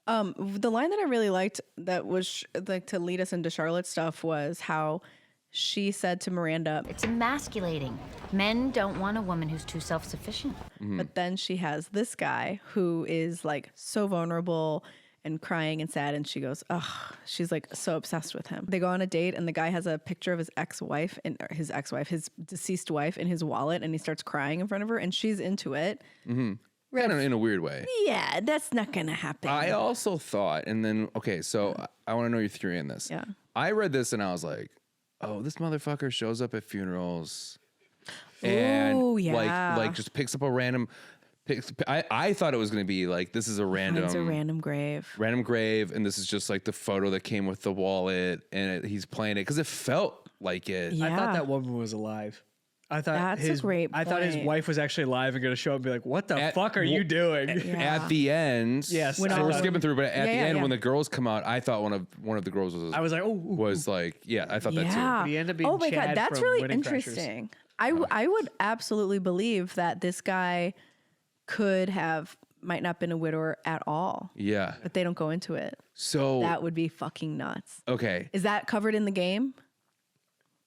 The line that I really liked that was like to lead us into Charlotte's stuff was how she said to Miranda, It's emasculating. Men don't want a woman who's too self-sufficient. but then she has this guy who is like so vulnerable and crying and sad, and she goes, ugh, she's like so obsessed with him. They go on a date, and the guy has a picture of his his deceased wife in his wallet, and he starts crying in front of her, and she's into it. Kind of in a weird way. Yeah, that's not gonna happen. I also thought, and then, okay, so I want to know your theory on this. Yeah. I read this and I was like, oh, this motherfucker shows up at funerals and Ooh, yeah. like just picks up a random, I thought it was going to be like, this is a Finds a random grave. and this is just like the photo that came with the wallet and he's playing it because it felt like it. Yeah. I thought that woman was alive. I thought That's a great I thought his point. wife was actually alive and going to show up and be like, "What the fuck are you doing?" At the end, Yes. so When we're all- skipping through, but at the end yeah. when the girls come out, I thought one of the girls was I was like, "Oh, was like, yeah, I thought that Yeah. too. He ended up being Oh my Chad God, that's from really Wedding Crashers. interesting. I would absolutely believe that this guy might not been a widower at all, Yeah. but they don't go into it. So That would be fucking nuts. okay. Is that covered in the game?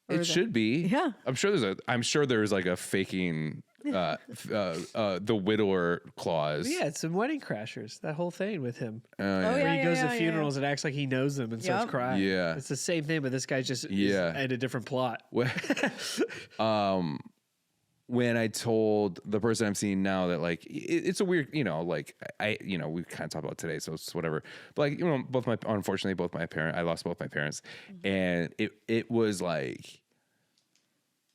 Or It is should be. Yeah. I'm sure there's like a faking the widower clause. Yeah, it's in Wedding Crashers. That whole thing with him. Oh, Where yeah, he goes yeah, to funerals and acts like he knows them and starts Yep. crying. Yeah. It's the same thing, but this guy's just Yeah. in a different plot. When I told the person I'm seeing now that like it's a weird, like we kind of talked about today, so it's whatever. But like, unfortunately I lost both my parents, and it was like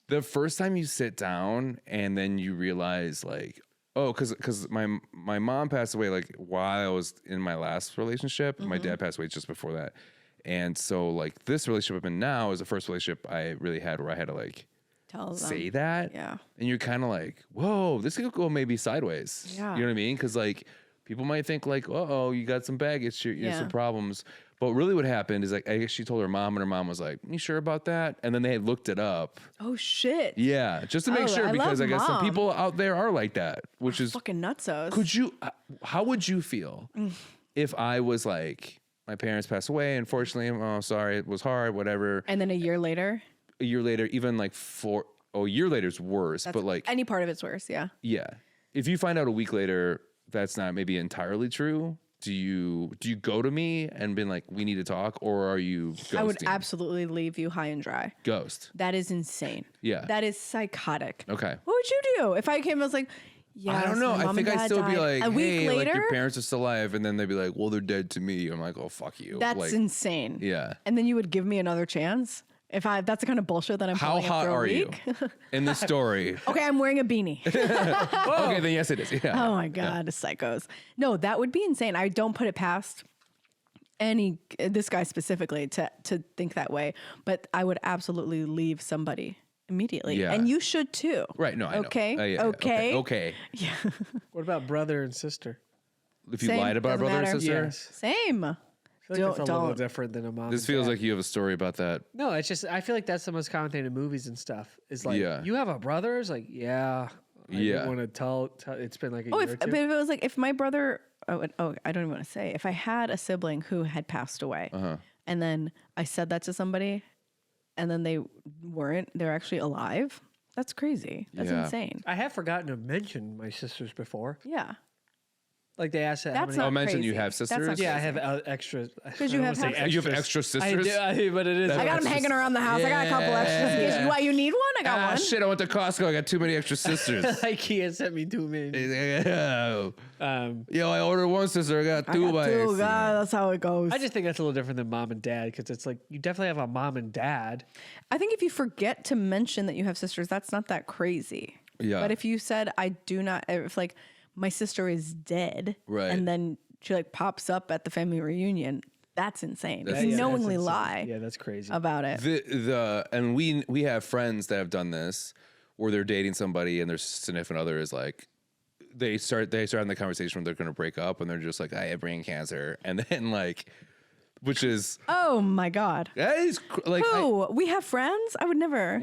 the first time you sit down and then you realize like, oh, because my mom passed away like while I was in my last relationship. My dad passed away just before that, and so like this relationship I'm in now is the first relationship I really had where I had to like Tell them. say that. Yeah. And you're kind of like, whoa, this could go maybe sideways. Yeah. You know what I mean? Because like people might think like, oh, you got some baggage, you have Yeah. some problems. But really what happened is like, I guess she told her mom and her mom was like, you sure about that? And then they had looked it up. Oh shit. Yeah. Just to make Oh, sure, I because love I guess some mom. people out there are like that, which is, Fucking nutsos. how would you feel if I was like, my parents passed away, unfortunately, oh, sorry, it was hard, whatever. And then a year later, A year later, even like a year later is worse, but like, any part of it's worse. Yeah. yeah. If you find out a week later that's not maybe entirely true, do you go to me and been like, we need to talk, or are you ghosting? I would absolutely leave you high and dry. Ghost. That is insane. Yeah. That is psychotic. Okay. What would you do if I came and was like, yeah, I don't know. I think I'd still be like, a week hey, later, like your parents are still alive, and then they'd be like, well, they're dead to me. I'm like, oh, fuck you. that's like, insane. Yeah. And then you would give me another chance? That's the kind of bullshit that I'm How pulling hot after a are you week. in the story? Okay, I'm wearing a beanie. Okay, then yes, it is. Yeah. Oh my God, psychos. No, that would be insane. I don't put it past this guy specifically to think that way, but I would absolutely leave somebody immediately. Yeah. And you should too. Right. No, I know. Okay. Yeah, okay. Okay. Yeah. What about brother and sister? If you Same, lied about doesn't brother matter. and sister, Yes. Same. I feel like that's a little Don't. different than a mom. this and feels dad. like you have a story about that. No, it's just I feel like that's the most common thing in movies and stuff. Is like, Yeah. you have a brother? It's like, yeah. I Yeah. don't want to tell. It's been like a Oh, year or two. but if it was like if my brother, I don't even want to say, if I had a sibling who had passed away, and then I said that to somebody, and then they're actually alive. That's crazy. That's Yeah. insane. I have forgotten to mention my sisters before. Yeah. Like they asked how That's many. not Oh, mention you crazy. have That's not sisters? Yeah, I crazy. have extra. 'Cause you have half- You have extra I sisters? do, but it is. I got them hanging around the house. I got a couple extras. Yeah. Why, you need one? I got one. Shit, I went to Costco. I got too many extra sisters. IKEA sent me too many. Yo, I ordered one sister. I got two by Two, accident. God, that's how it goes. I just think that's a little different than mom and dad because it's like you definitely have a mom and dad. I think if you forget to mention that you have sisters, that's not that crazy. Yeah. But if you said, I do not, if like my sister is dead, Right. and then she like pops up at the family reunion, that's insane. That's If you insane. knowingly That's insane. lie Yeah, that's crazy. about it. And we have friends that have done this where they're dating somebody and their significant other is like they start in the conversation when they're going to break up and they're just like, I have brain cancer, and then like, which is Oh my God. that is like Who? We have friends? I would never.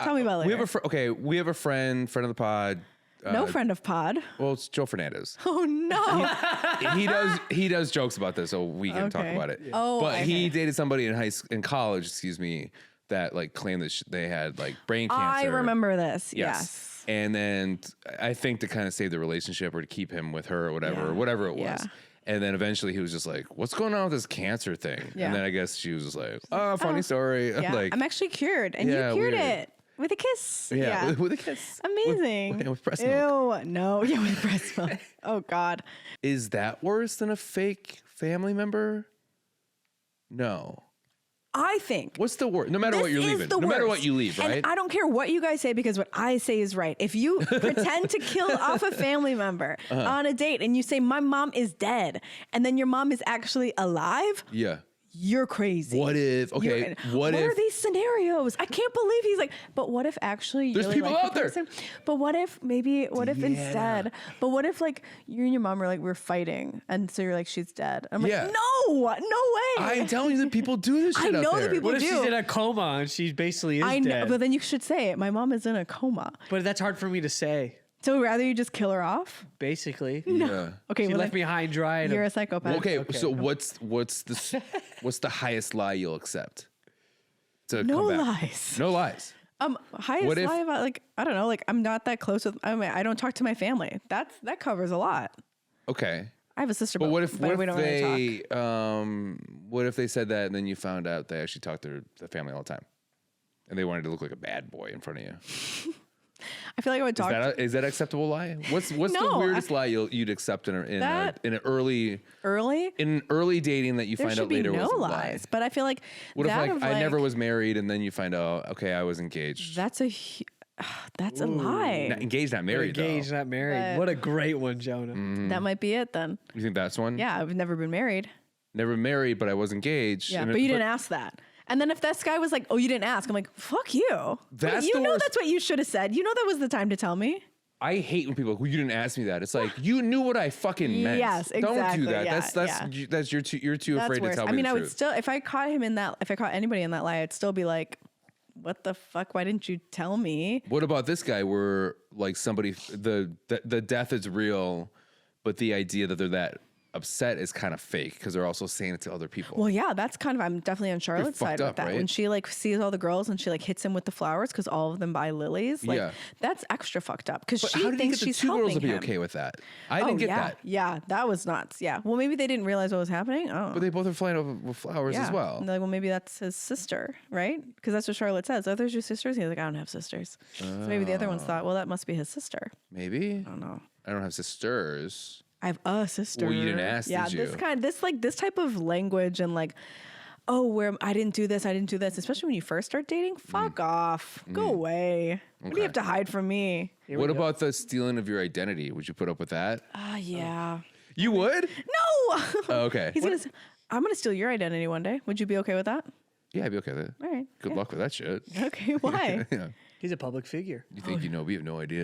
Tell me about it we later. have we have a friend of the pod. No friend of pod. Well, it's Joe Fernandez. Oh no. He does jokes about this, so we can talk Okay. about it. Oh, but he okay. dated somebody in college, excuse me, that like claimed that they had like brain cancer. I remember this. Yes. And then I think to kind of save the relationship or to keep him with her or whatever it was. Yeah. And then eventually he was just like, "What's going on with this cancer thing?" Yeah. And then I guess she was just like, "Oh, funny story." Yeah. Like, I'm actually cured, and Yeah, you cured weird. it with a kiss. yeah, with a kiss. Amazing. With breast milk. Ew. No. Yeah, with breast milk. Oh God. Is that worse than a fake family member? No. I think. What's the worst? No matter what you're This is leaving. the No matter what worst. you leave, right? And I don't care what you guys say because what I say is right. If you pretend to kill off a family member on a date and you say, my mom is dead, and then your mom is actually alive, Yeah. you're crazy. What if? Okay. What are if? these scenarios? I can't believe he's like, but what if actually you There's really people like out the there. person? But what if instead? But what if like you and your mom are like we're fighting, and so you're like she's dead. I'm like, Yeah. no way. I'm telling you that people do this I shit out know there. that people What if she's do. in a coma and she basically is I know, dead? but then you should say my mom is in a coma. But that's hard for me to say. So rather you just kill her off? Basically, Yeah. Okay, she well, left me high and dry. And you're a psychopath. Okay, so what's the highest lie you'll accept? To No come back? lies. No lies. Highest What if- lie about like I don't know, like I'm not that close with. I mean, I don't talk to my family. That covers a lot. Okay. I have a sister, But what if we don't really talk. what if they said that and then you found out they actually talked to the family all the time, and they wanted to look like a bad boy in front of you? I feel like I would talk. Is that acceptable lie? What's the No, weirdest lie you'd accept in an early early. dating that you There find should out be later no was a lies, lie? but I feel like What if that like of, I never was married and then you find out okay I was engaged? That's a that's a lie. Not engaged, not married engaged, though. not married. But- What a great one, Jonah. That might be it then. You think that's one? Yeah, I've never been married. Never married, but I was engaged. Yeah, And but you didn't ask that. And then if this guy was like, "Oh, you didn't ask," I'm like, "Fuck you." That's you the know worst. that's what you should have said. You know that was the time to tell me. I hate when people are like, well, you didn't ask me that. It's like you knew what I fucking meant. Yes, Don't exactly. do that. Yeah, That's you're too That's afraid worse. to tell I me mean, the I would truth. still if I caught anybody in that lie, I'd still be like, "What the fuck? Why didn't you tell me?" What about this guy where like somebody the death is real, but the idea that they're that upset is kind of fake because they're also saying it to other people. Well, yeah, that's kind of I'm definitely on Charlotte's fucked side with up, that. right? When she like sees all the girls and she like hits him with the flowers because all of them buy lilies. Like Yeah. that's extra fucked up because but she how did he thinks get the she's two helping girls to be him. okay with that? I didn't get yeah. that. Yeah, that was nuts. Yeah. Well, maybe they didn't realize what was happening. Oh. But they both are flying over with flowers yeah. as well. And they're like, well, maybe that's his sister, right? Because that's what Charlotte says. Oh, there's your sisters. He's like, I don't have sisters. So maybe the other ones thought, well, that must be his sister. Maybe. I don't know. I don't have sisters. I have a sister. Well, you didn't ask, Yeah, did you? this type of language and like, oh, where I didn't do this, especially when you first start dating. Fuck off. Go away. What do you have to hide from me? What about the stealing of your identity? Would you put up with that? Yeah. You would? No. Oh, okay. I'm gonna steal your identity one day. Would you be okay with that? Yeah, I'd be okay with it. All right. Good luck with that shit. Okay. Why? Yeah. He's a public figure. You think you know? We have no idea.